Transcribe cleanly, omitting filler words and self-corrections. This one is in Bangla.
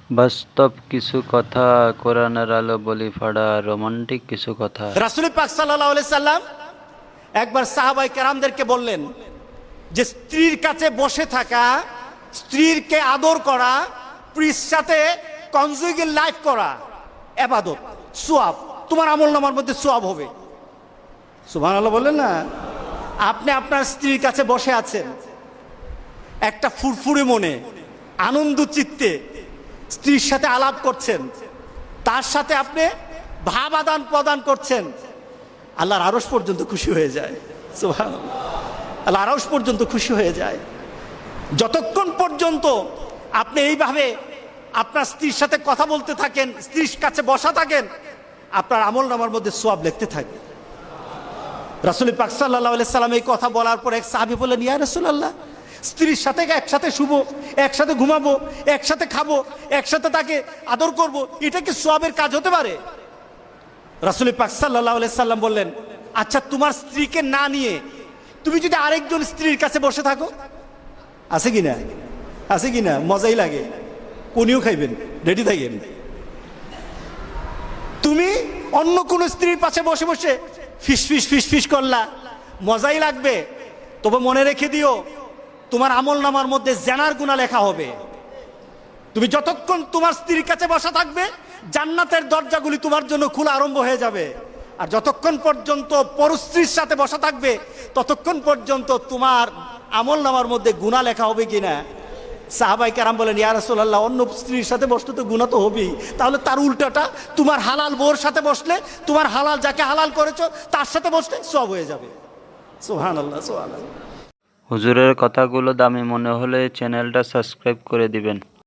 বাস্তব কিছু কথা, কোরআনের আলো বলি ফাড়া, রোমান্টিক কিছু কথা। রাসূল পাক সাল্লাল্লাহু আলাইহি সাল্লাম একবার সাহাবায়ে কেরামদেরকে বললেন যে স্ত্রীর কাছে বসে থাকা, স্ত্রীকে আদর করা, স্ত্রীর সাথে কনজুগেল লাইফ করা ইবাদত, সওয়াব, তোমার আমলনামার মধ্যে সওয়াব হবে। সুবহানাল্লাহ বললেন না? আপনি আপনার স্ত্রীর কাছে বসে আছেন, একটা ফুরফুরে মনে, আনন্দ চিত্তে স্ত্রীর সাথে আলাপ করছেন, তার সাথে আপনি ভাব আদান প্রদান করছেন, আল্লাহর আরশ পর্যন্ত খুশি হয়ে যায়। সুবহানাল্লাহ, আল্লাহর আরশ পর্যন্ত খুশি হয়ে যায়। যতক্ষণ পর্যন্ত আপনি এইভাবে আপনার স্ত্রীর সাথে কথা বলতে থাকেন, স্ত্রীর কাছে বসা থাকেন, আপনার আমলনামার মধ্যে সওয়াব লিখতে থাকে। রাসূল পাক সাল্লাল্লাহু আলাইহি সাল্লাম এই কথা বলার পর এক সাহাবী বললেন, ইয়া রাসূলুল্লাহ, স্ত্রীর সাথে একসাথে শুবো, একসাথে ঘুমাবো, একসাথে খাবো, একসাথে তাকে আদর করব, এটা কি সওয়াবের কাজ হতে পারে? রাসূল পাক সাল্লাল্লাহু আলাইহি সাল্লাম বললেন, আচ্ছা তোমার স্ত্রীকে না নিয়ে তুমি যদি আরেকজন স্ত্রীর কাছে বসে থাকো, আছে কিনা? আছে কিনা? মজাই লাগে, কোনিও খাইবেন, রেডি থাকেন। তুমি অন্য কোন স্ত্রীর পাশে বসে বসে ফিস ফিস ফিস ফিস করলা, মজাই লাগবে, তবে মনে রেখে দিও তোমার আমলনামার মধ্যে জিনার গুনাহ লেখা হবে। তুমি যতক্ষণ তোমার স্ত্রীর কাছে বসা থাকবে, জান্নাতের দরজাগুলি তোমার জন্য খোলা আরম্ভ হয়ে যাবে। আর যতক্ষণ পর্যন্ত পরস্ত্রীর সাথে বসা থাকবে, ততক্ষণ পর্যন্ত তোমার আমলনামার মধ্যে গুনাহ লেখা হবে কিনা। সাহাবায়ে কেরাম বলেন, ইয়া রাসূলুল্লাহ, অন্য স্ত্রীর সাথে বসলে তো গুনাহ তো হবেই, তাহলে তার উল্টাটা তোমার হালাল বউর সাথে বসলে, তোমার হালাল যাকে হালাল করেছো তার সাথে বসলে সওয়াব হয়ে যাবে। সুবহানাল্লাহ, সুবহানাল্লাহ। হুজুরের কথাগুলো দামি মনে হলে চ্যানেলটা সাবস্ক্রাইব করে দিবেন।